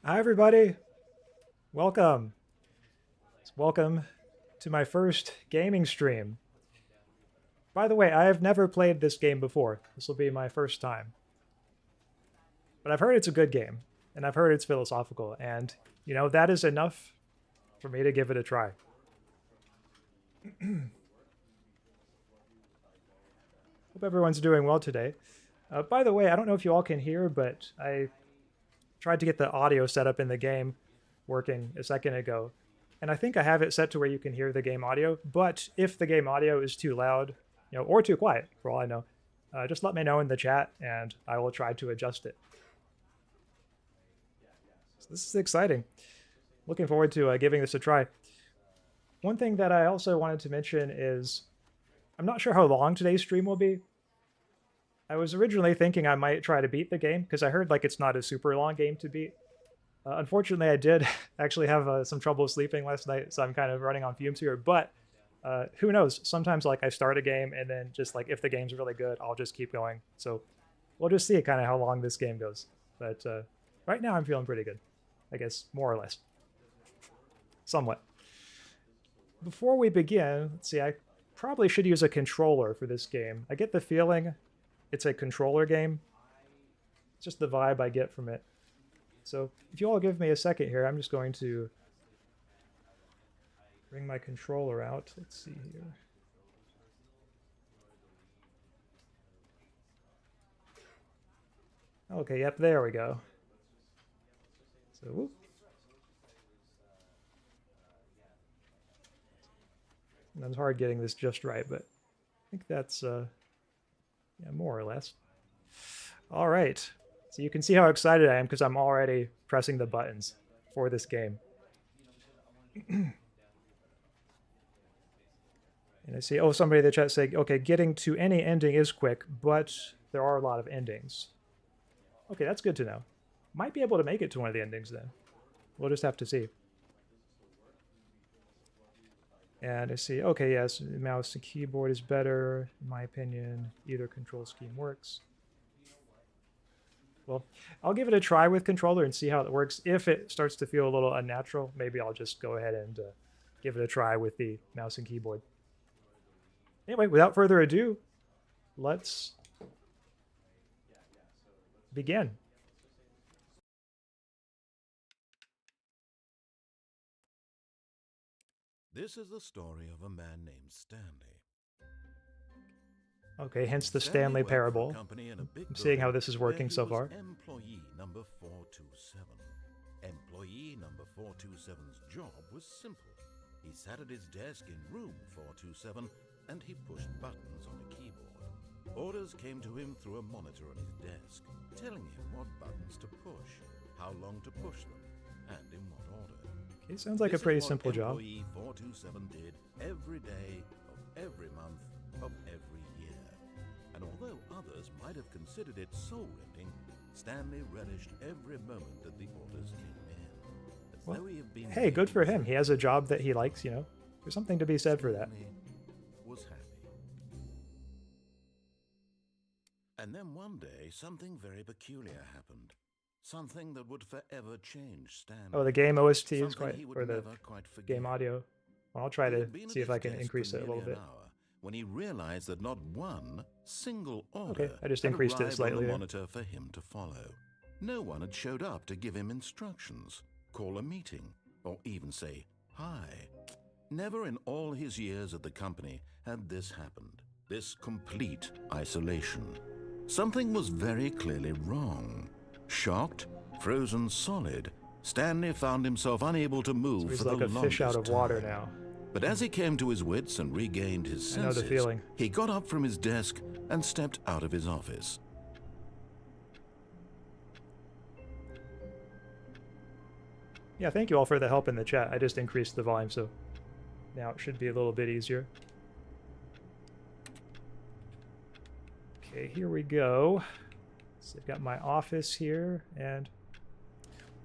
Hi, everybody. Welcome. Welcome to my first gaming stream. By the way, I have never played this game before. This will be my first time. But I've heard it's a good game, and I've heard it's philosophical, and, that is enough for me to give it a try. Hope everyone's doing well today. By the way, I don't know if you all can hear, but I tried to get the audio set up in the game working a second ago. And I think I have it set to where you can hear the game audio, but if the game audio is too loud, or too quiet, for all I know, just let me know in the chat and I will try to adjust it. So this is exciting. Looking forward to giving this a try. One thing that I also wanted to mention is I'm not sure how long today's stream will be. I was originally thinking I might try to beat the game because I heard like it's not a super long game to beat. Unfortunately, I did actually have some trouble sleeping last night, so I'm kind of running on fumes here. But who knows? Sometimes like I start a game and then just like if the game's really good, I'll just keep going. So we'll just see kind of how long this game goes. But right now I'm feeling pretty good, I guess, more or less. Somewhat. Before we begin, let's see, I probably should use a controller for this game. I get the feeling it's a controller game. It's just the vibe I get from it. So if you all give me a second here, I'm just going to bring my controller out. Let's see here. Okay, yep, there we go. So, whoop. It's hard getting this just right, but I think that's, yeah, more or less. All right. So you can see how excited I am because I'm already pressing the buttons for this game. And I see, oh, somebody in the chat saying, okay, getting to any ending is quick, but there are a lot of endings. Okay, that's good to know. Might be able to make it to one of the endings then. We'll just have to see. And I see, okay, yes, mouse and keyboard is better, in my opinion. Either control scheme works. Well, I'll give it a try with controller and see how it works. If it starts to feel a little unnatural, maybe I'll just go ahead and give it a try with the mouse and keyboard. Anyway, without further ado, let's begin. This is the story of a man named Stanley. Okay, hence the Stanley Parable. I'm seeing how this is working so far. Employee number 427. Employee number 427's job was simple. He sat at his desk in room 427 and he pushed buttons on a keyboard. Orders came to him through a monitor on his desk, telling him what buttons to push, how long to push them, and in what order. Okay, sounds like a pretty simple job. Employee 427 did every day of every month of every year. And although others might have considered it soul-rending, Stanley relished every moment that the orders came in. Well, hey, good for him. He has a job that he likes, There's something to be said for that. Stanley was happy. And then one day, something very peculiar happened. Something that would forever change Stanley. Oh, the game OST is quite, or the game audio. Well, I'll try to see if I can increase it a little bit. When he realized that not one single order okay, I just increased it slightly on the there. monitor for him to follow. No one had showed up to give him instructions, call a meeting, or even say hi. Never in all his years at the company had this happened. This complete isolation. Something was very clearly wrong. Shocked, frozen solid, Stanley found himself unable to move so he's for like the a longest fish out of time. water now. But as he came to his wits and regained his senses, I know the feeling. He got up from his desk and stepped out of his office. Yeah, thank you all for the help in the chat. I just increased the volume, so now it should be a little bit easier. Okay, here we go. So I've got my office here, and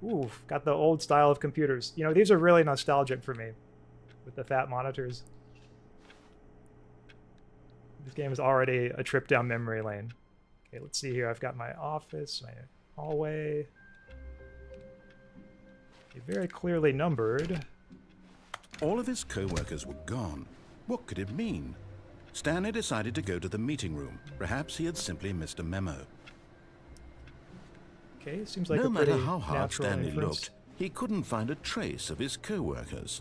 ooh, got the old style of computers. These are really nostalgic for me, with the fat monitors. This game is already a trip down memory lane. Okay, let's see here. I've got my office, my hallway. Very clearly numbered. All of his co-workers were gone. What could it mean? Stanley decided to go to the meeting room. Perhaps he had simply missed a memo. Okay, seems like no a pretty matter how hard natural Stanley inference. looked, he couldn't find a trace of his co-workers.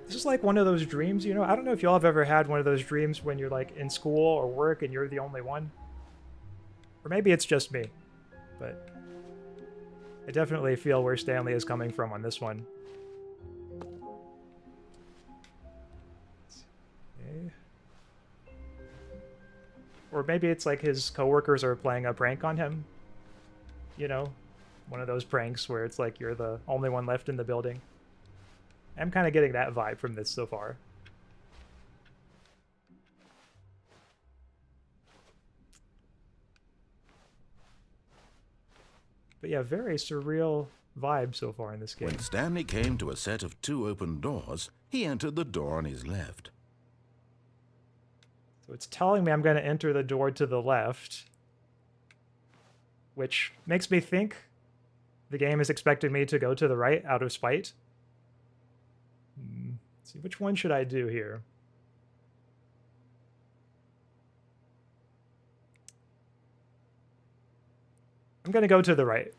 This is like one of those dreams, you know? I don't know if y'all have ever had one of those dreams when you're like in school or work and you're the only one. Or maybe it's just me. But I definitely feel where Stanley is coming from on this one. Okay. Or maybe it's like his coworkers are playing a prank on him. You know? One of those pranks where it's like you're the only one left in the building. I'm kind of getting that vibe from this so far. But yeah, very surreal vibe so far in this game. When Stanley came to a set of 2 open doors, he entered the door on his left. So it's telling me I'm going to enter the door to the left, which makes me think the game is expecting me to go to the right out of spite. Let's see, which one should I do here? I'm going to go to the right.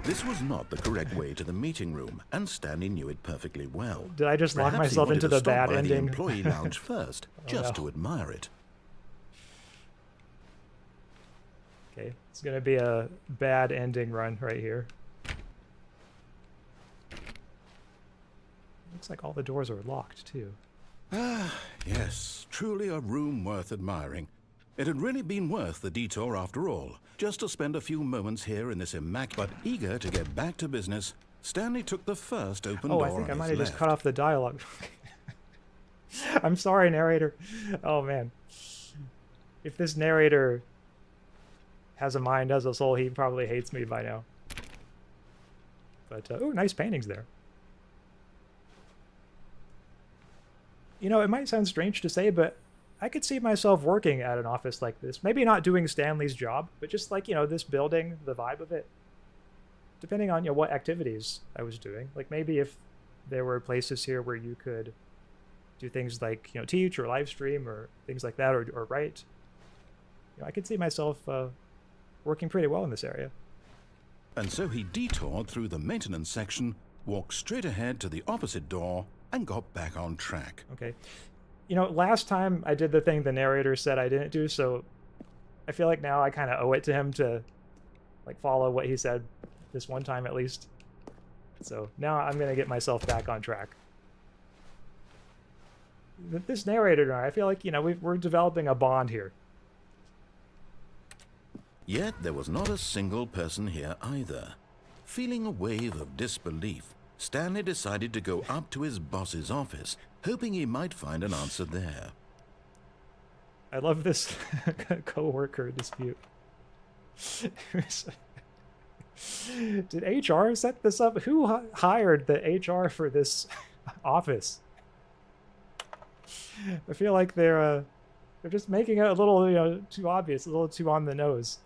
This was not the correct way to the meeting room, and Stanley knew it perfectly well. Did I just lock Perhaps he myself wanted into to the stop bad by the ending? employee lounge first, just no. to admire it. Okay, it's going to be a bad ending run right here. Looks like all the doors are locked, too. Ah, yes, truly a room worth admiring. It had really been worth the detour after all, just to spend a few moments here in this immaculate. But eager to get back to business, Stanley took the first open door Oh, I think I on might his have just left. cut off the dialogue. I'm sorry, narrator. Oh, man. If this narrator has a mind, has a soul, he probably hates me by now. But, oh, nice paintings there. You know, it might sound strange to say, but I could see myself working at an office like this. Maybe not doing Stanley's job, but just like, you know, this building, the vibe of it. Depending on, you know, what activities I was doing. Like maybe if there were places here where you could do things like, you know, teach or live stream or things like that, or write. You know, I could see myself working pretty well in this area. And so he detoured through the maintenance section, walked straight ahead to the opposite door, and got back on track. Okay. You know, last time I did the thing the narrator said I didn't do, so I feel like now I kind of owe it to him to, like, follow what he said this one time at least. So now I'm going to get myself back on track. This narrator and I feel like, you know, we're developing a bond here. Yet there was not a single person here either. Feeling a wave of disbelief, Stanley decided to go up to his boss's office, hoping he might find an answer there. I love this co-worker dispute. Did HR set this up? Who hired the HR for this office? I feel like they're just making it a little, you know, too obvious, a little too on the nose.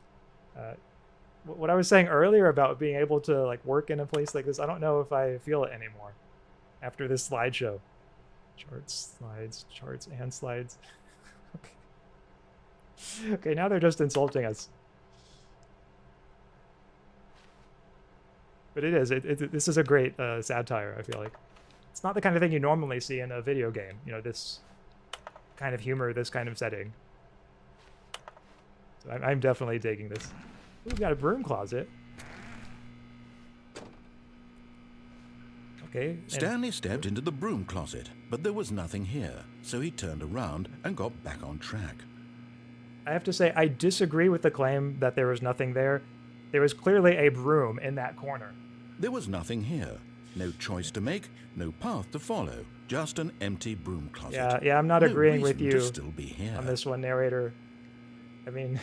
What I was saying earlier about being able to like work in a place like this, I don't know if I feel it anymore after this slideshow. Charts, slides, charts, and slides. Okay. Okay, now they're just insulting us. But it is. This is a great satire, I feel like. It's not the kind of thing you normally see in a video game. You know, this kind of humor, this kind of setting. So I'm definitely digging this. Ooh, we've got a broom closet. Okay. Stanley stepped into the broom closet, but there was nothing here, so he turned around and got back on track. I have to say, I disagree with the claim that there was nothing there. There was clearly a broom in that corner. There was nothing here. No choice to make, no path to follow, just an empty broom closet. Yeah, I'm not No agreeing with reason you to still be here. on this one, narrator. I mean,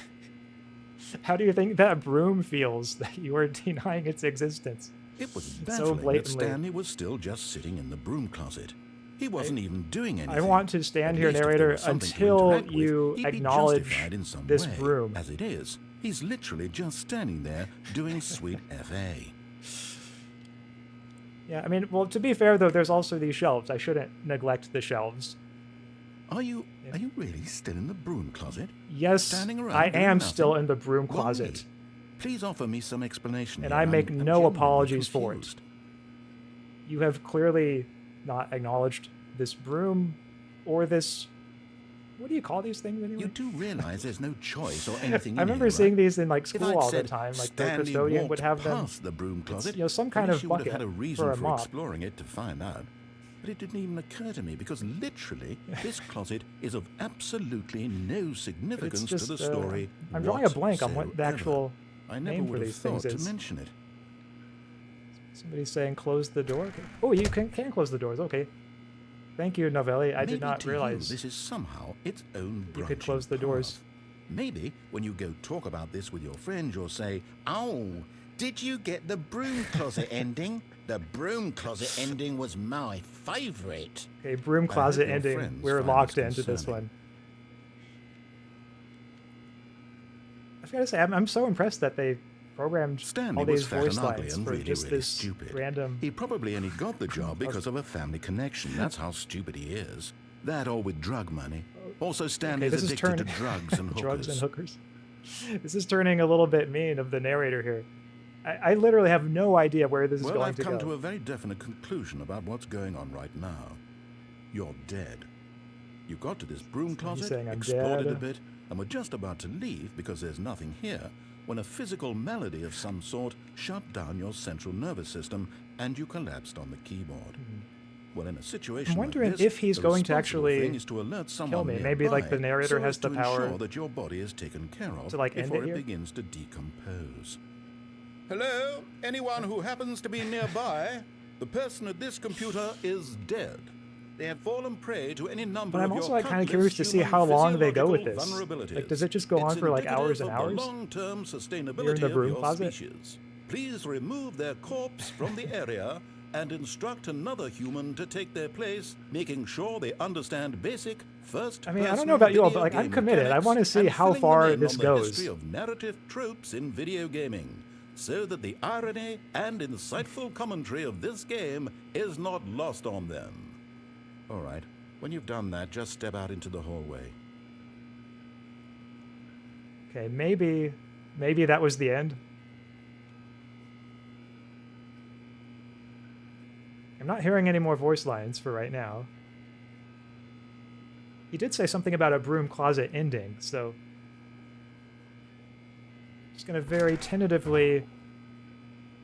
how do you think that broom feels that you are denying its existence? It was So baffling that blatantly. Stanley was still just sitting in the broom closet. He wasn't even doing anything. I want to stand At here, least if there narrator, was something to until interact with, you he'd be acknowledge justified in some this way. broom. As it is, He's literally just standing there doing sweet FA. Yeah, I mean, well, to be fair, though, there's also these shelves. I shouldn't neglect the shelves. Are you really still in the broom closet? Yes, Standing around I doing am nothing? still in the broom closet. Why? Please offer me some explanation. And here. I make I'm no genuinely apologies for it. confused. You have clearly not acknowledged this broom or this... What do you call these things anyway? You do realize there's no choice or anything I in remember here, seeing right? these in like If school I'd all the said time. Like the Stanley custodian would walked have them. past the broom closet, You know, some at kind least of you would have bucket had a reason for a for mop. exploring it to find out. But it didn't even occur to me because literally this closet is of absolutely no significance just, to the story. I'm drawing a blank on what the whatsoever. actual I never name for would have these thought things to is. mention it. Somebody's saying close the door. Okay. Oh, you can close the doors. Okay. Thank you, Novelli. I did Maybe not to realize you, this is somehow its own you could branching close the doors. path. Maybe when you go talk about this with your friends, you'll say, "Oh, did you get the broom closet ending? The broom closet ending was my favorite." Okay, broom hope closet your ending. friends We're find locked this into this concerning. one. I've got to say, I'm so impressed that they programmed Stanley all was these fat voice and ugly lines and for really, just really this stupid. random... He probably only got the job because of a family connection. That's how stupid he is. That or with drug money. Also, Stanley's this is addicted to drugs and hookers. drugs and hookers. This is turning a little bit mean of the narrator here. I literally have no idea where this is Well, going I've to come go. to a very definite conclusion about what's going on right now. You're dead. You got to this broom closet, saying I'm explored it a dead? bit, and were just about to leave because there's nothing here, when a physical malady of some sort shut down your central nervous system and you collapsed on the keyboard. Well, in a situation I'm wondering like this, if he's the going to responsible actually thing is to alert someone me. Maybe, nearby like, the narrator so has as the to power ensure that your body is taken care of to, like, end before it here? begins to decompose. Hello? Anyone who happens to be nearby? The person at this computer is dead. They have fallen prey to any number But I'm of also your like kind of countless curious to see human how long they go with physiological this. vulnerabilities. Like, does it just go on It's for like indicative hours and of the hours? long-term You're in sustainability the of broom your closet? species. Please remove their corpse from the area and instruct another human to take their place, making sure they understand basic first. I mean, I don't know about you all, but like I'm committed. I want to see how far this goes. History of narrative tropes in video gaming, so that the irony and insightful commentary of this game is not lost on them. All right, when you've done that, just step out into the hallway. Okay, maybe that was the end. I'm not hearing any more voice lines for right now. He did say something about a broom closet ending, so just gonna very tentatively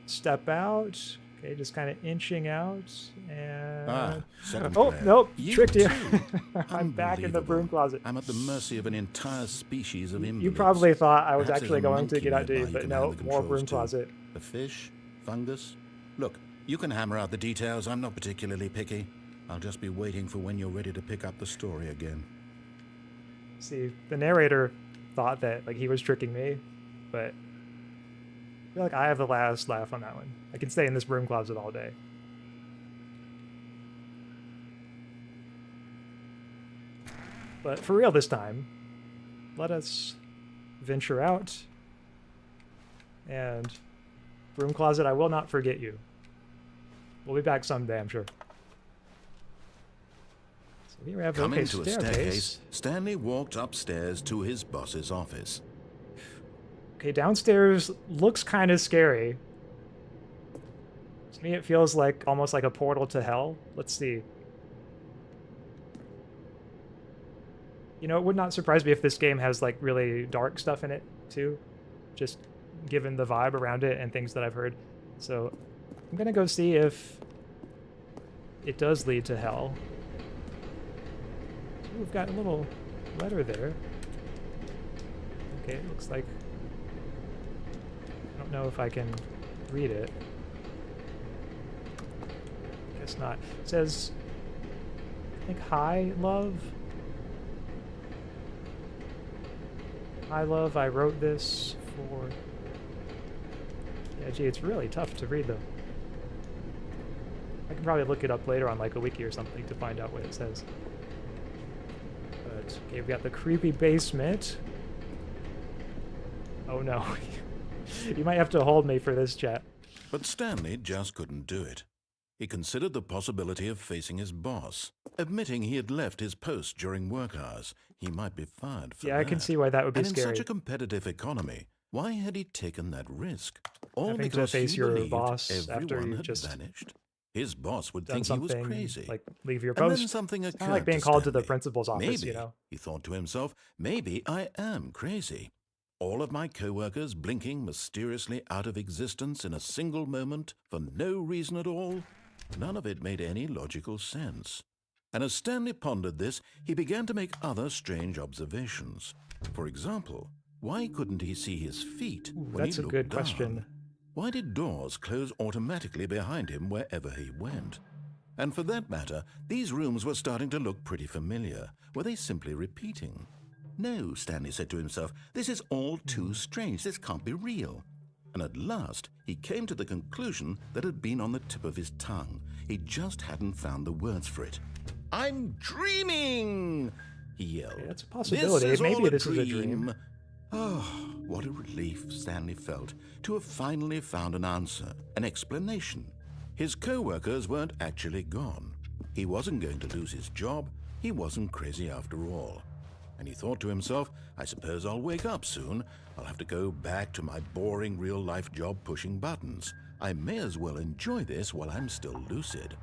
step out. Okay, just kind of inching out, and Second oh player. nope, You tricked you. too. I'm back in the broom Unbelievable. closet. I'm at the mercy of an entire species of invalids. You probably thought I was Perhaps actually there's a going to monkey get out to nearby you, who but can no, handle the more controls broom too. closet. The fish? Fungus? Look, you can hammer out the details. I'm not particularly picky. I'll just be waiting for when you're ready to pick up the story again. See, the narrator thought that like he was tricking me, but I feel like I have the last laugh on that one. I can stay in this broom closet all day. But for real this time, let us venture out. And broom closet, I will not forget you. We'll be back someday, I'm sure. So here we have Coming to a staircase, Stanley walked upstairs to his boss's office. Okay, downstairs looks kind of scary. To me, it feels like almost like a portal to hell. Let's see. You know, it would not surprise me if this game has like really dark stuff in it too, just given the vibe around it and things that I've heard. So I'm gonna go see if it does lead to hell. Ooh, we've got a little letter there. Okay, it looks like... I don't know if I can read it. Guess not. It says, I think, hi, love. Hi, love, I wrote this for... Yeah, gee, it's really tough to read, though. I can probably look it up later on, like, a wiki or something to find out what it says. But, okay, we got the creepy basement. Oh no. You might have to hold me for this, chat. But Stanley just couldn't do it. He considered the possibility of facing his boss, admitting he had left his post during work hours. He might be fired for that. Yeah, I can see why that would be scary. And in such a competitive economy, why had he taken that risk? All Having because to face he your believed boss everyone after you had just vanished. His boss would done think he was something, crazy. like leave your And post. then something It's occurred kind of like being called to the Stanley. principal's office, Maybe, you know. he thought to himself, maybe I am crazy. All of my co-workers blinking mysteriously out of existence in a single moment for no reason at all. None of it made any logical sense. And as Stanley pondered this, he began to make other strange observations. For example, why couldn't he see his feet when That's he a looked good down? question. Why did doors close automatically behind him wherever he went? And for that matter, these rooms were starting to look pretty familiar. Were they simply repeating? No, Stanley said to himself, this is all too strange. This can't be real. And at last, he came to the conclusion that had been on the tip of his tongue. He just hadn't found the words for it. I'm dreaming, he yelled. Okay, that's a possibility. Maybe this is a dream. Oh, what a relief Stanley felt to have finally found an answer, an explanation. His co-workers weren't actually gone. He wasn't going to lose his job. He wasn't crazy after all. And he thought to himself, I suppose I'll wake up soon. I'll have to go back to my boring real-life job pushing buttons. I may as well enjoy this while I'm still lucid.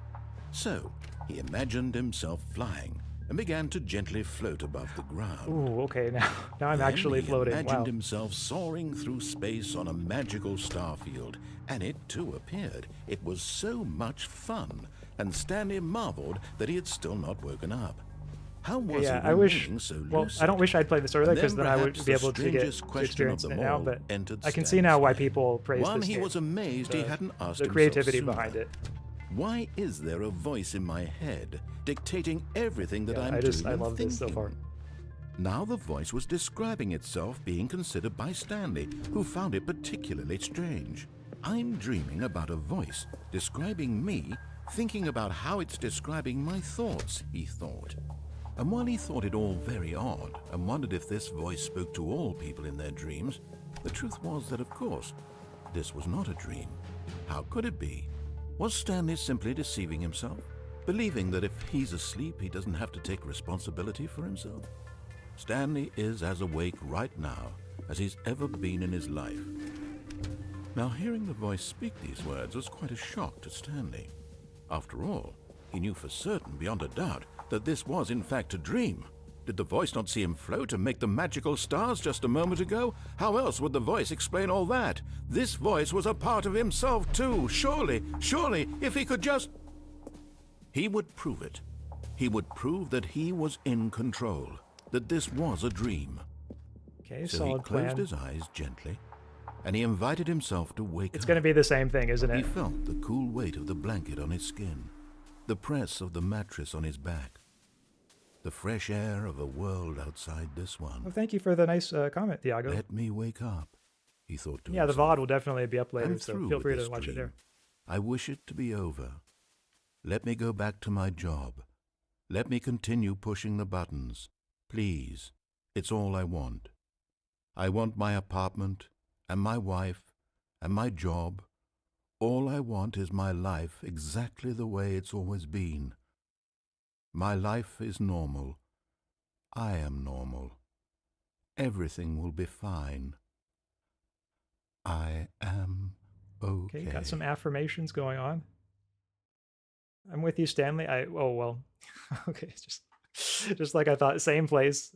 So, he imagined himself flying and began to gently float above the ground. Ooh, okay, now I'm Then actually floating. He imagined Wow. himself soaring through space on a magical star field, and it too appeared. It was so much fun, and Stanley marveled that he had still not woken up. How was Yeah, he I wish. remaining so Well, lucid? I don't wish I'd played this earlier And because then I would perhaps be the able to get strangest to question experience of it them now. all But entered I can see Stanley's now why head. people praise One, this he game. was amazed he hadn't asked The himself creativity sooner. behind it. Why is there a voice in my head dictating everything that Yeah, I'm I doing and love this so thinking? far. Now the voice was describing itself being considered by Stanley, who found it particularly strange. I'm dreaming about a voice describing me, thinking about how it's describing my thoughts, he thought. And while he thought it all very odd and wondered if this voice spoke to all people in their dreams, the truth was that, of course, this was not a dream. How could it be? Was Stanley simply deceiving himself, believing that if he's asleep, he doesn't have to take responsibility for himself? Stanley is as awake right now as he's ever been in his life. Now, hearing the voice speak these words was quite a shock to Stanley. After all, he knew for certain, beyond a doubt, that this was in fact a dream. Did the voice not see him float and make the magical stars just a moment ago? How else would the voice explain all that? This voice was a part of himself too. Surely, if he could just... He would prove it. He would prove that he was in control, that this was a dream. Okay, So he solid closed plan. his eyes gently, and he invited himself to wake It's up. going to be the same thing, isn't He it? felt the cool weight of the blanket on his skin, the press of the mattress on his back, the fresh air of a world outside this one. Well, thank you for the nice comment, Thiago. Let me wake up, he thought to Yeah, the himself. VOD will definitely be up later, I'm so through feel with free this to watch it dream. there. I wish it to be over. Let me go back to my job. Let me continue pushing the buttons. Please, it's all I want. I want my apartment, and my wife, and my job. All I want is my life exactly the way it's always been. My life is normal. I am normal. Everything will be fine. I am okay. Okay, got some affirmations going on. I'm with you, Stanley. Oh well. Okay, it's just like I thought. Same place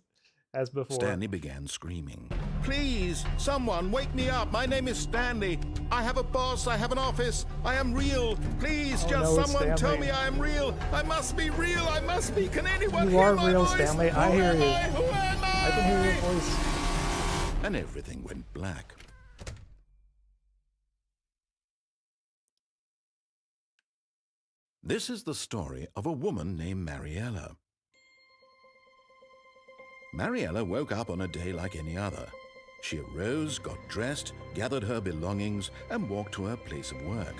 as before. Stanley began screaming. Please, someone, wake me up. My name is Stanley. I have a boss. I have an office. I am real. Please, Oh, just no, someone tell Stanley. me I am real. I must be real. I must be. Can anyone You hear are my real, voice? Stanley. I Who hear am you. I? Who am I? I can hear your voice. And everything went black. This is the story of a woman named Mariella. Mariella woke up on a day like any other. She arose, got dressed, gathered her belongings, and walked to her place of work.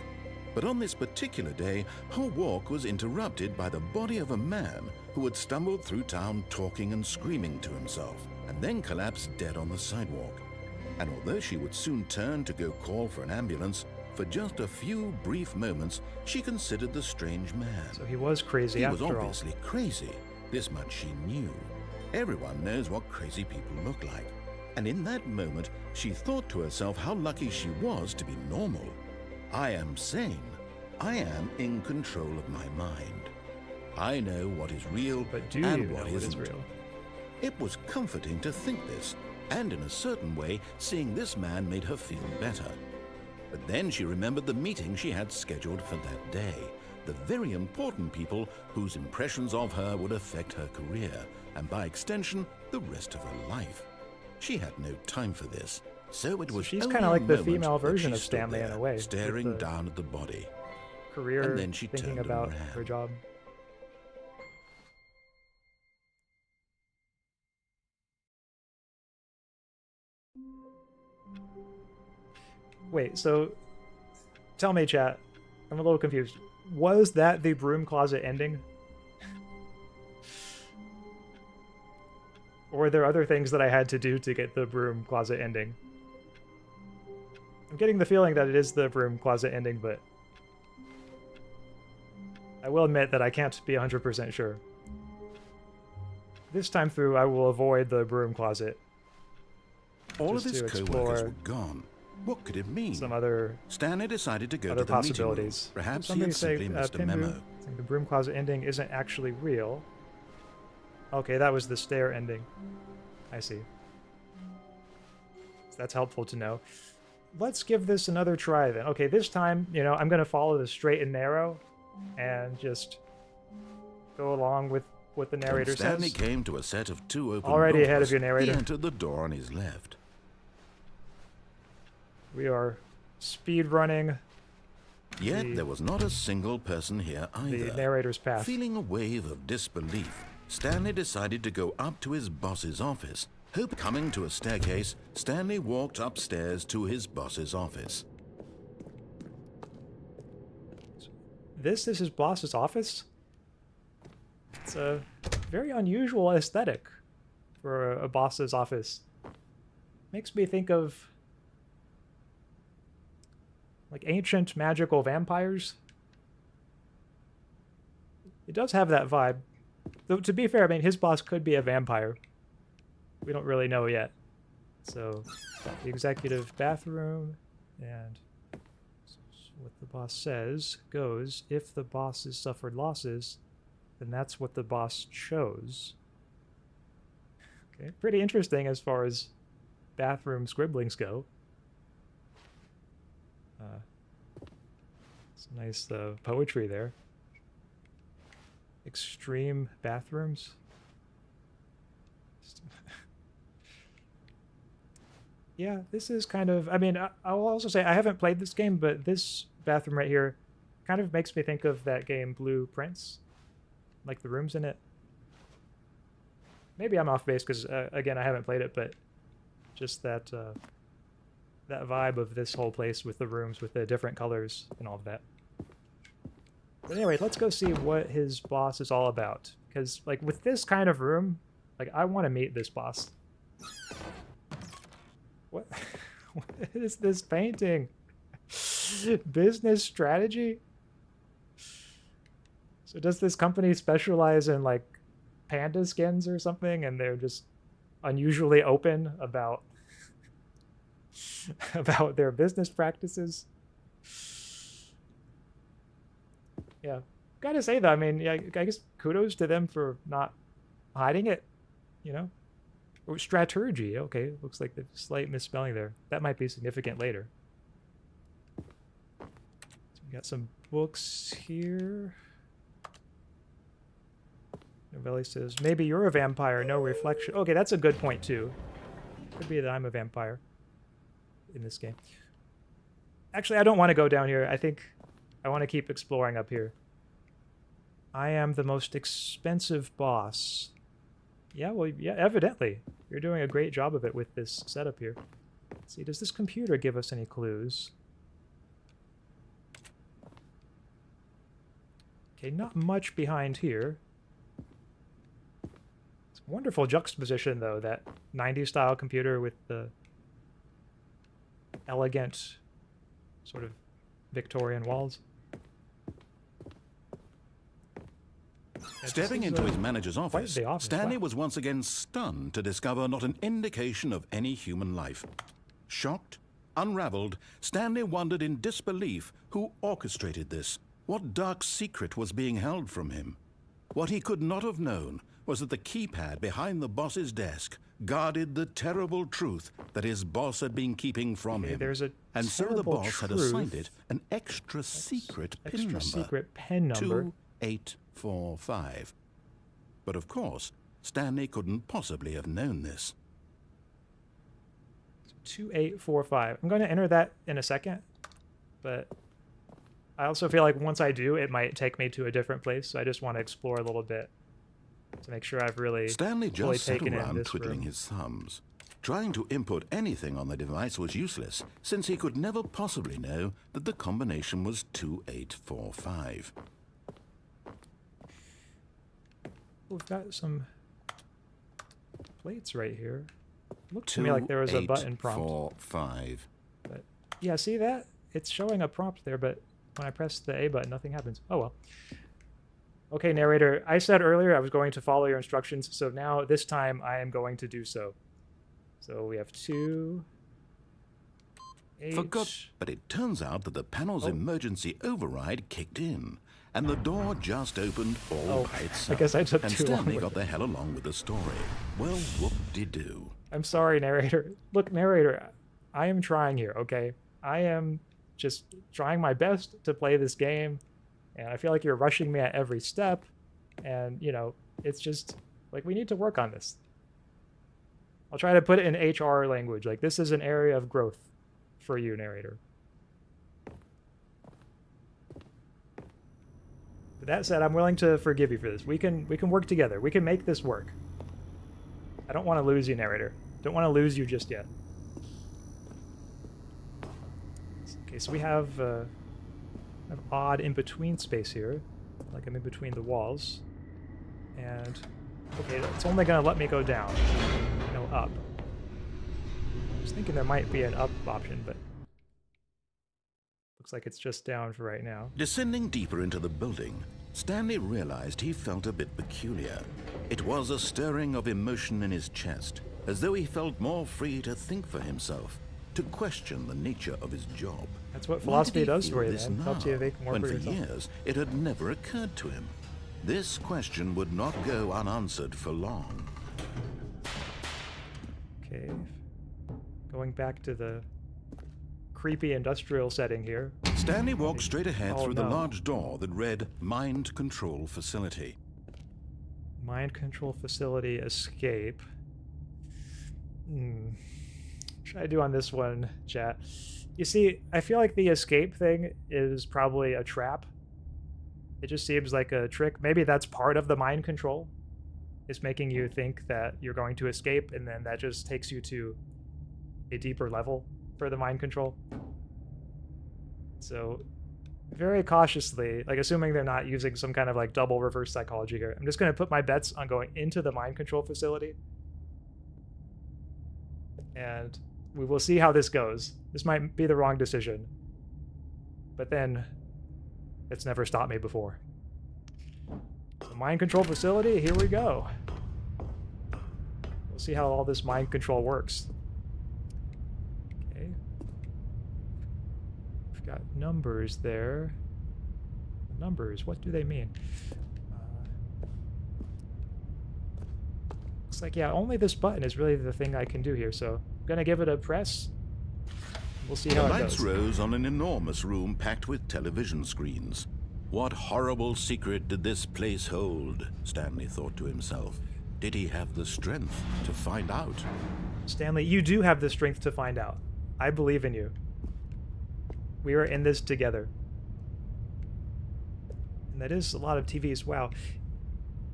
But on this particular day, her walk was interrupted by the body of a man who had stumbled through town talking and screaming to himself, and then collapsed dead on the sidewalk. And although she would soon turn to go call for an ambulance, for just a few brief moments, she considered the strange man. So he was crazy after all. He was obviously crazy. This much she knew. Everyone knows what crazy people look like. And in that moment, she thought to herself how lucky she was to be normal. I am sane. I am in control of my mind. I know what is real But do you and know what what is isn't. real? It was comforting to think this, and in a certain way, seeing this man made her feel better. But then she remembered the meeting she had scheduled for that day, the very important people whose impressions of her would affect her career, and by extension, the rest of her life. She had no time for this, so it was She's only kind of a like the moment female that version she of stood Stanley in there, a way, with staring the down at the body. Career, And then she thinking turned and about ran. her job. Wait, so tell me, chat. I'm a little confused. Was that the broom closet ending? Or were there other things that I had to do to get the broom closet ending? I'm getting the feeling that it is the broom closet ending, but I will admit that I can't be 100% sure. This time through, I will avoid the broom closet. All of Just his to co-workers explore were gone. What could it mean? some other Stanley decided to go other to the meeting room. possibilities. Perhaps he Somebody had simply missed a Pindu, memo. I think the broom closet ending isn't actually real. Okay, that was the stair ending. I see. So that's helpful to know. Let's give this another try then. Okay, this time, you know, I'm going to follow the straight and narrow and just go along with what the narrator When Stanley says. came to a set of two open Already doors. ahead of your narrator. He entered the door on his left. We are speed running Yet there was not a single person here either. the narrator's path. Feeling a wave of disbelief, Stanley decided to go up to his boss's office. Coming to a staircase, Stanley walked upstairs to his boss's office. This is his boss's office? It's a very unusual aesthetic for a boss's office. Makes me think of like ancient magical vampires. It does have that vibe. Though to be fair, I mean, his boss could be a vampire. We don't really know yet. So, the executive bathroom, and what the boss says goes. If the boss has suffered losses, then that's what the boss chose. Okay, pretty interesting as far as bathroom scribblings go. Some nice poetry there. Extreme bathrooms. Yeah, this is kind of... I mean, I'll also say I haven't played this game, but this bathroom right here kind of makes me think of that game Blueprints. Like the rooms in it. Maybe I'm off base because, again, I haven't played it, but just that that vibe of this whole place with the rooms with the different colors and all of that. But anyway, let's go see what his boss is all about. Because, like, with this kind of room, like, I want to meet this boss. What? What is this painting? Business strategy? So does this company specialize in, like, panda skins or something, and they're just unusually open about about their business practices? Yeah, gotta say though, I mean, yeah, I guess kudos to them for not hiding it, you know? Or strategy, okay, looks like the slight misspelling there. That might be significant later. So we got some books here. Novelli says, maybe you're a vampire, no reflection. Okay, that's a good point too. Could be that I'm a vampire in this game. Actually, I don't want to go down here. I think I want to keep exploring up here. I am the most expensive boss. Yeah, well, yeah, evidently. You're doing a great job of it with this setup here. Let's see, does this computer give us any clues? Okay, not much behind here. It's a wonderful juxtaposition, though, that 90s style computer with the elegant, sort of Victorian walls. Stepping into his manager's quite office, the office. Stanley Wow. was once again stunned to discover not an indication of any human life. Shocked, unraveled, Stanley wondered in disbelief who orchestrated this, what dark secret was being held from him. What he could not have known was that the keypad behind the boss's desk guarded the terrible truth that his boss had been keeping from him. There's a and so the terrible boss had truth. assigned it an extra secret pin number. Secret pen number. 2845. But of course, Stanley couldn't possibly have known this. 2845. I'm going to enter that in a second, but I also feel like once I do, it might take me to a different place. So I just want to explore a little bit to make sure I've really Stanley fully just sat taken in around this twiddling room. his thumbs. Trying to input anything on the device was useless, since he could never possibly know that the combination was 2845. We've got some plates right here. Looked to me like there was a button prompt. 2845. But yeah, see that? It's showing a prompt there, but when I press the A button, nothing happens. Oh well. Okay, narrator. I said earlier I was going to follow your instructions, so now this time I am going to do so. So we have 2, 8. Forgot, but it turns out that the panel's emergency override kicked in, and the door just opened all by itself. I guess I took and too long Stanley with got the hell along with the story. Well, whoop-de-doo. I'm sorry, narrator. Look, narrator, I am trying here, okay? I am just trying my best to play this game, and I feel like you're rushing me at every step, and, you know, it's just, like, we need to work on this. I'll try to put it in HR language. Like, this is an area of growth for you, narrator. But that said, I'm willing to forgive you for this. We can work together. We can make this work. I don't want to lose you, narrator. Don't want to lose you just yet. Okay, so we have odd in-between space here. Like I'm in between the walls. And, okay, it's only going to let me go down. No up. I was thinking there might be an up option, but looks like it's just down for right now. Descending deeper into the building, Stanley realized he felt a bit peculiar. It was a stirring of emotion in his chest, as though he felt more free to think for himself, to question the nature of his job. That's what philosophy does for you, this man. Helps now, you think more when for for yourself. years it had never occurred to him. This question would not go unanswered for long. Okay. Going back to the creepy industrial setting here. Stanley walked straight ahead Oh, through the no. large door that read Mind Control Facility. Mind control facility escape. What should I do on this one, chat? You see, I feel like the escape thing is probably a trap. It just seems like a trick. Maybe that's part of the mind control. It's making you think that you're going to escape, and then that just takes you to a deeper level for the mind control. So very cautiously, like assuming they're not using some kind of like double reverse psychology here, I'm just going to put my bets on going into the mind control facility. And we will see how this goes. This might be the wrong decision. But then, it's never stopped me before. So mind control facility, here we go. We'll see how all this mind control works. Okay. We've got numbers there. Numbers, what do they mean? Looks like, yeah, only this button is really the thing I can do here, so I'm gonna give it a press. We'll see how The it lights goes. rose on an enormous room packed with television screens. What horrible secret did this place hold? Stanley thought to himself. Did he have the strength to find out? Stanley, you do have the strength to find out. I believe in you. We are in this together. And that is a lot of TVs. Wow.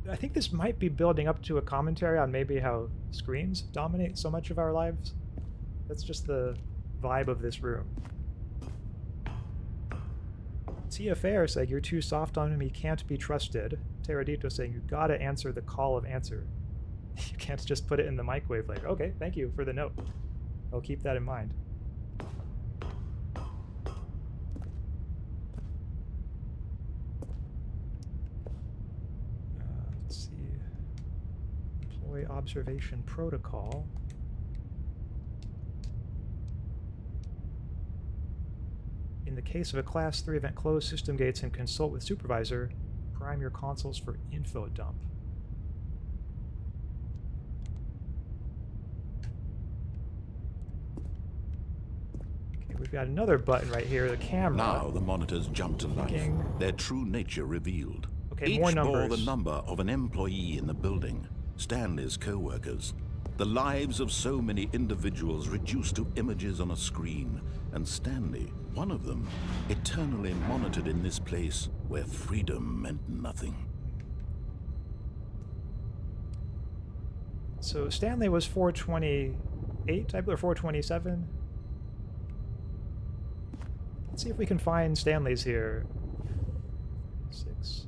I think this might be building up to a commentary on maybe how screens dominate so much of our lives. That's just the vibe of this room. Tia Fair saying, you're too soft on him, he can't be trusted. Teradito saying, you gotta answer the call of answer. You can't just put it in the microwave later. Okay, thank you for the note. I'll keep that in mind. observation protocol. In the case of a Class 3 event, close system gates and consult with supervisor. Prime your consoles for info dump. Okay, we've got another button right here, the camera. Now the monitors jump to life, their true nature revealed. Okay, Each more bore numbers. the number of an employee in the building, Stanley's co-workers. The lives of so many individuals reduced to images on a screen, and Stanley, one of them, eternally monitored in this place where freedom meant nothing. So Stanley was 428, I believe, or 427. Let's see if we can find Stanley's here. 6.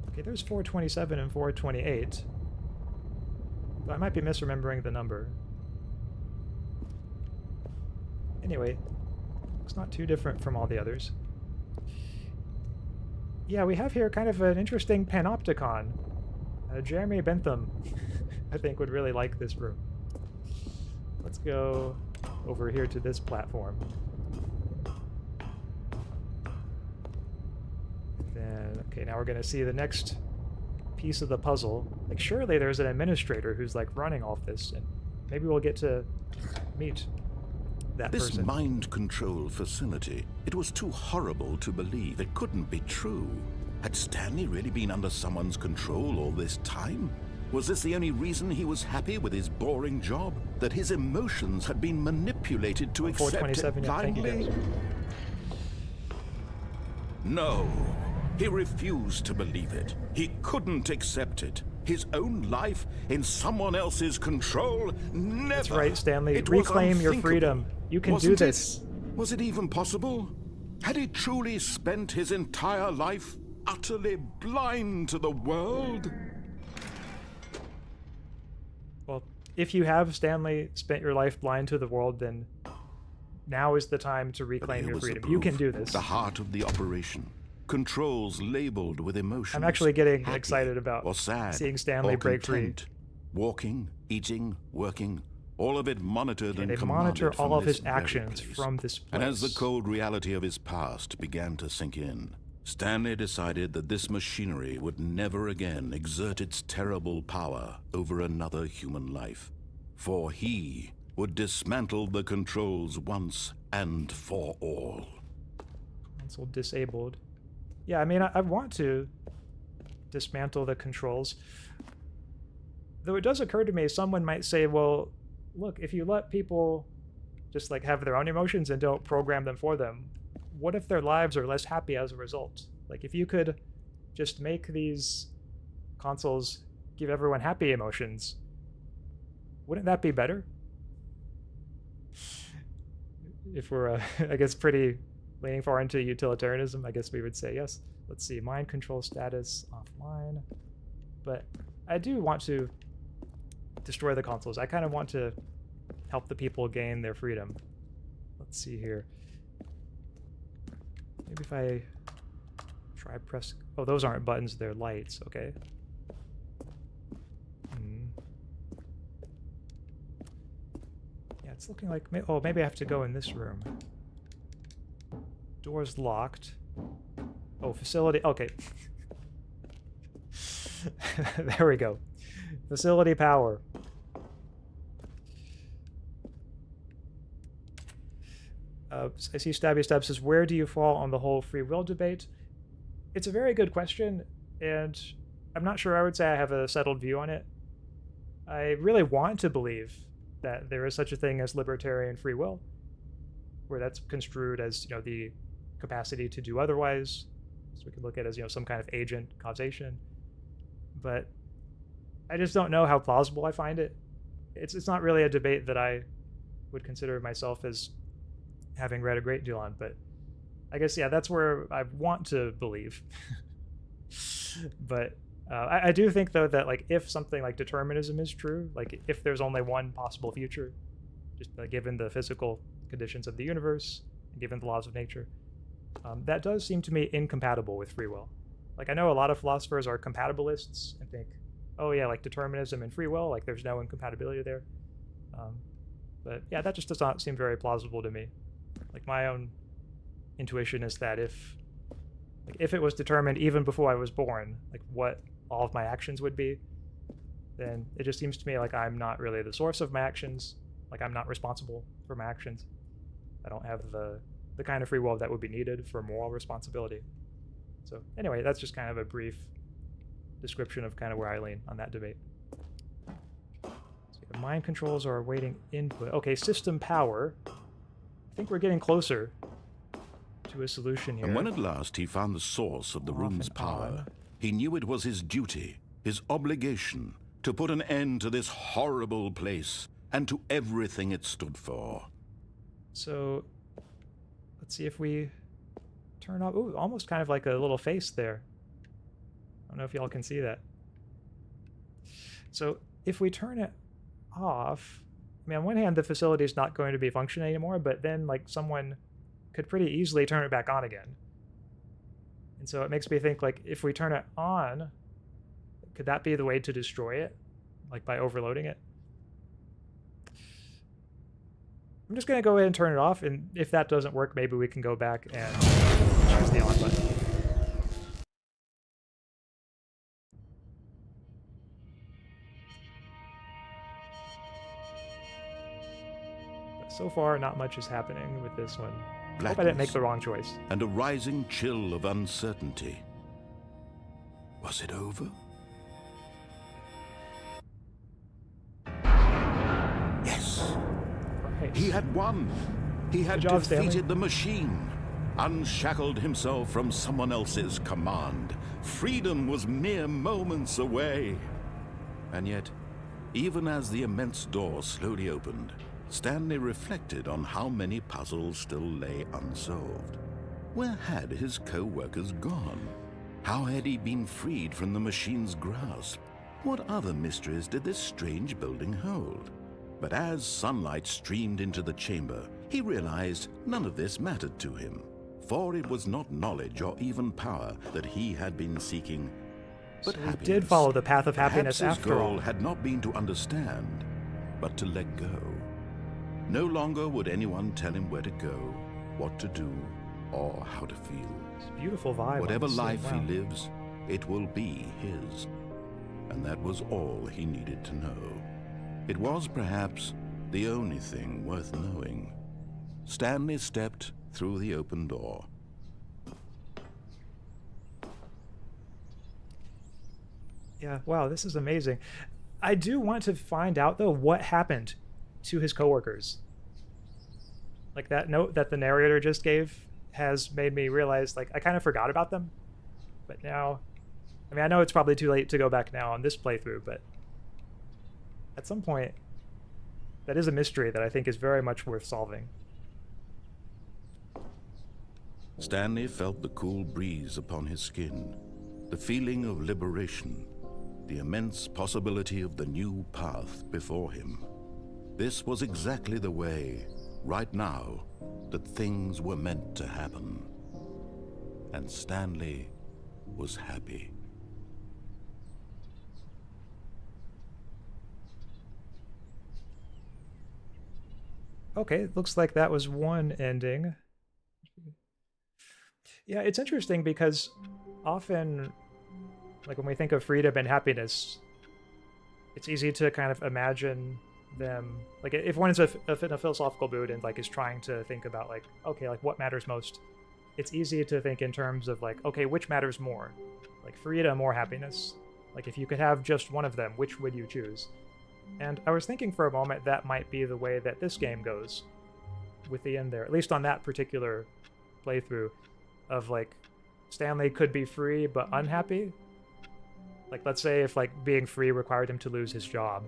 Okay, there's 427 and 428. But I might be misremembering the number. Anyway, it's not too different from all the others. Yeah, we have here kind of an interesting panopticon. Jeremy Bentham, I think, would really like this room. Let's go over here to this platform. Then, okay, now we're going to see the next piece of the puzzle. Like, surely there's an administrator who's, like, running all of this, and maybe we'll get to meet that This person. mind control facility, it was too horrible to believe. It couldn't be true. Had Stanley really been under someone's control all this time? Was this the only reason he was happy with his boring job? That his emotions had been manipulated to accept it 427, yeah, thank you, blindly? James. No. He refused to believe it. He couldn't accept it. His own life in someone else's control? Never. That's right, Stanley. It was Reclaim your unthinkable. freedom. You can Wasn't do this. Was it even possible? Had he truly spent his entire life utterly blind to the world? Well, if you have, Stanley, spent your life blind to the world, then now is the time to reclaim Here your was the freedom. You can proof, do this. The heart of the operation. Controls labeled with emotions. I'm actually getting happy excited about or sad, seeing Stanley or break free. content. Walking, eating, working, all of it monitored and They commanded monitor from all of this his very actions place. from this place. And as the cold reality of his past began to sink in, Stanley decided that this machinery would never again exert its terrible power over another human life. For he would dismantle the controls once and for all. Console disabled. Yeah, I mean, I want to dismantle the controls. Though it does occur to me, someone might say, well, look, if you let people just like have their own emotions and don't program them for them, what if their lives are less happy as a result? Like, if you could just make these consoles give everyone happy emotions, wouldn't that be better? If we're, I guess, pretty leaning far into utilitarianism, I guess we would say yes. Let's see, mind control status offline. But I do want to destroy the consoles. I kind of want to help the people gain their freedom. Let's see here. Maybe if I try press... Oh, those aren't buttons, they're lights. Okay. Yeah, it's looking like... Oh, maybe I have to go in this room. Door's locked. Oh, facility... Okay. There we go. Facility power. I see Stabby Stab says, where do you fall on the whole free will debate? It's a very good question, and I'm not sure I would say I have a settled view on it. I really want to believe that there is such a thing as libertarian free will, where that's construed as, you know, the capacity to do otherwise. So we could look at it as, you know, some kind of agent causation. But I just don't know how plausible I find it. It's not really a debate that I would consider myself as having read a great deal on, but I guess, yeah, that's where I want to believe. But I do think, though, that like if something like determinism is true, like if there's only one possible future, just given the physical conditions of the universe, and given the laws of nature, that does seem to me incompatible with free will. Like, I know a lot of philosophers are compatibilists and think oh yeah, like determinism and free will, like there's no incompatibility there. But yeah, that just does not seem very plausible to me. Like my own intuition is that if it was determined even before I was born, like what all of my actions would be, then it just seems to me like I'm not really the source of my actions. Like I'm not responsible for my actions. I don't have the kind of free will that would be needed for moral responsibility. So anyway, that's just kind of a brief description of kind of where I lean on that debate. So mind controls are awaiting input. Okay, system power. I think we're getting closer to a solution here. And when at last he found the source of the room's power, he knew it was his duty, his obligation, to put an end to this horrible place and to everything it stood for. So let's see if we turn off. Ooh, almost kind of like a little face there. I don't know if y'all can see that. So if we turn it off, I mean, on one hand, the facility is not going to be functioning anymore, but then like someone could pretty easily turn it back on again. And so it makes me think, like, if we turn it on, could that be the way to destroy it? Like by overloading it? I'm just going to go ahead and turn it off, and if that doesn't work, maybe we can go back and choose the on button. But so far, not much is happening with this one. I hope I didn't make the wrong choice. And a rising chill of uncertainty. Was it over? Yes. Right. He had won. He had defeated the machine, unshackled himself from someone else's command. Freedom was mere moments away. And yet, even as the immense door slowly opened, Stanley reflected on how many puzzles still lay unsolved. Where had his co-workers gone? How had he been freed from the machine's grasp? What other mysteries did this strange building hold? But as sunlight streamed into the chamber, he realized none of this mattered to him, for it was not knowledge or even power that he had been seeking, but happiness. He did follow the path of happiness after all. His goal had not been to understand, but to let go. No longer would anyone tell him where to go, what to do, or how to feel. It's a beautiful vibe. Whatever life he lives, it will be his. And that was all he needed to know. It was perhaps the only thing worth knowing. Stanley stepped through the open door. Yeah, wow, this is amazing. I do want to find out, though, what happened to his coworkers. Like, that note that the narrator just gave has made me realize, like, I kind of forgot about them. But now, I mean, I know it's probably too late to go back now on this playthrough, but at some point, that is a mystery that I think is very much worth solving. Stanley felt the cool breeze upon his skin, the feeling of liberation, the immense possibility of the new path before him. This was exactly the way, right now, that things were meant to happen. And Stanley was happy. Okay, looks like that was one ending. Yeah, it's interesting because often, like when we think of freedom and happiness, it's easy to kind of imagine them, like if one is in a philosophical mood and like is trying to think about like, okay, like what matters most, it's easy to think in terms of like, okay, which matters more, like freedom or happiness? Like if you could have just one of them, which would you choose? And I was thinking for a moment that might be the way that this game goes with the end there, at least on that particular playthrough, of like Stanley could be free but unhappy. Like let's say if like being free required him to lose his job,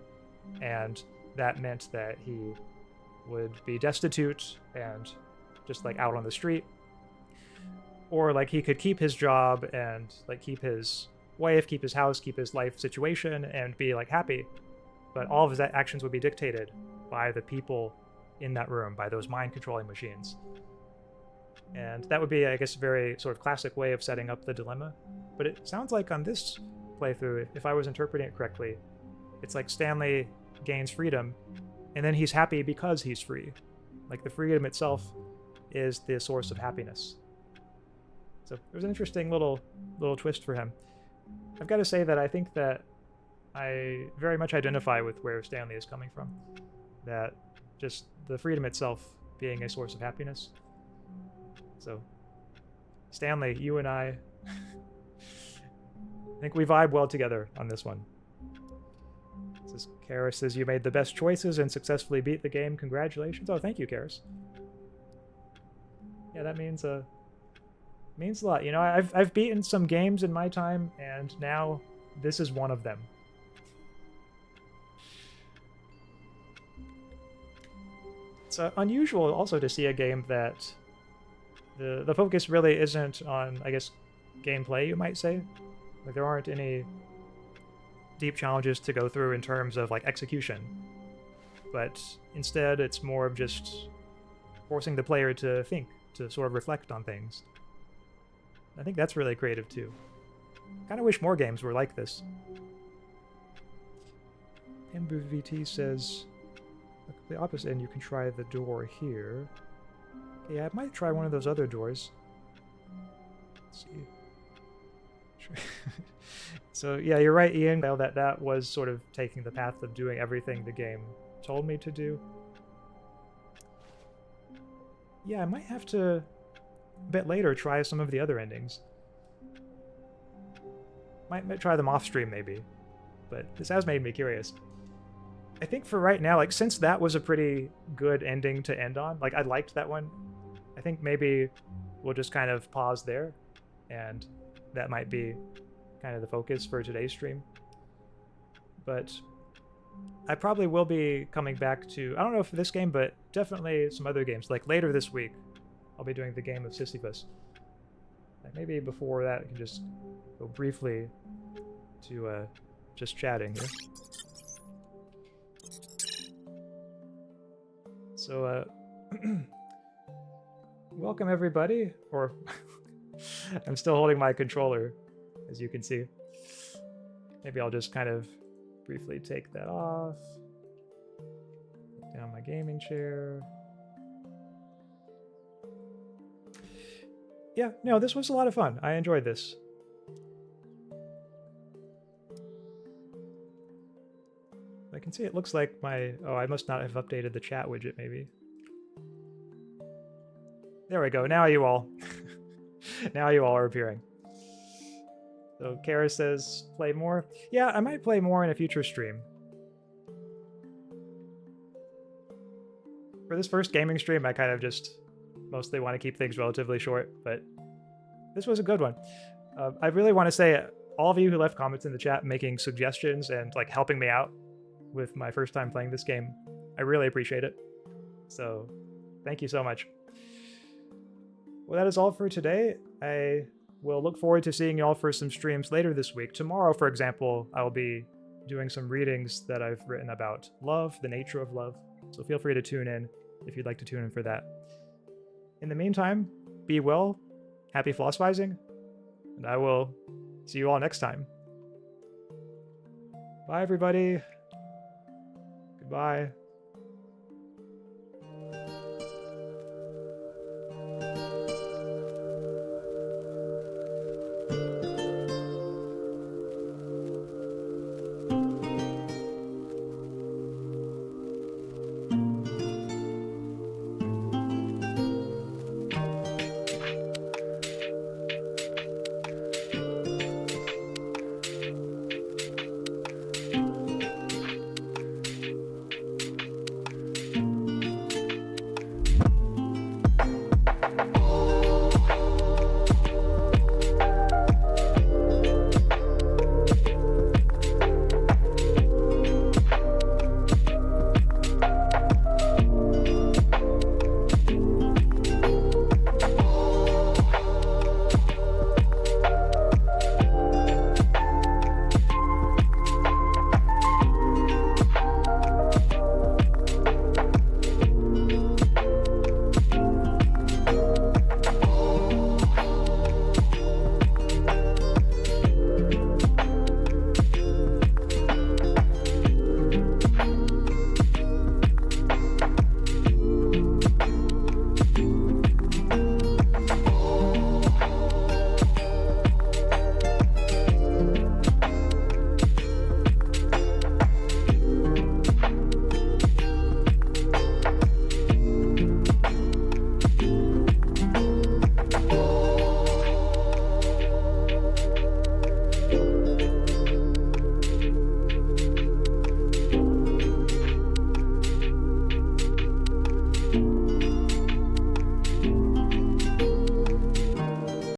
and that meant that he would be destitute and just like out on the street, or like he could keep his job and like keep his wife, keep his house, keep his life situation and be like happy, but all of his actions would be dictated by the people in that room, by those mind controlling machines. And that would be, I guess, a very sort of classic way of setting up the dilemma. But it sounds like on this playthrough, if I was interpreting it correctly, it's like Stanley gains freedom, and then he's happy because he's free. Like the freedom itself is the source of happiness. So it was an interesting little twist for him. I've got to say that I think that I very much identify with where Stanley is coming from. That just the freedom itself being a source of happiness. So, Stanley, you and I think we vibe well together on this one. Karis says you made the best choices and successfully beat the game. Congratulations. Oh, thank you, Karis. Yeah, that means a lot. You know, I've beaten some games in my time, and now this is one of them. It's unusual also to see a game that the focus really isn't on, I guess, gameplay, you might say. Like, there aren't any deep challenges to go through in terms of, like, execution. But instead, it's more of just forcing the player to think, to sort of reflect on things. I think that's really creative, too. Kind of wish more games were like this. MVT says, the opposite end, you can try the door here. Okay, yeah, I might try one of those other doors. Let's see. Sure. So, yeah, you're right, Ian, that was sort of taking the path of doing everything the game told me to do. Yeah, I might have to, a bit later, try some of the other endings. Might try them off stream, maybe. But this has made me curious. I think for right now, like, since that was a pretty good ending to end on, like, I liked that one, I think maybe we'll just kind of pause there, and that might be kind of the focus for today's stream. But I probably will be coming back to, I don't know if this game, but definitely some other games. Like, later this week, I'll be doing the game of Sisyphus. And maybe before that, I can just go briefly to just chatting here. So, welcome everybody, or I'm still holding my controller, as you can see. Maybe I'll just kind of briefly take that off. Put down my gaming chair. Yeah, no, this was a lot of fun. I enjoyed this. I can see it looks like my... Oh, I must not have updated the chat widget, maybe. There we go. Now you all... now you all are appearing. So Kara says, play more. Yeah, I might play more in a future stream. For this first gaming stream, I kind of just mostly want to keep things relatively short, but this was a good one. I really want to say, all of you who left comments in the chat making suggestions and like helping me out with my first time playing this game, I really appreciate it. So thank you so much. Well, that is all for today. I will look forward to seeing you all for some streams later this week. Tomorrow, for example, I will be doing some readings that I've written about love, the nature of love. So feel free to tune in if you'd like to tune in for that. In the meantime, be well, happy philosophizing, and I will see you all next time. Bye, everybody. Goodbye.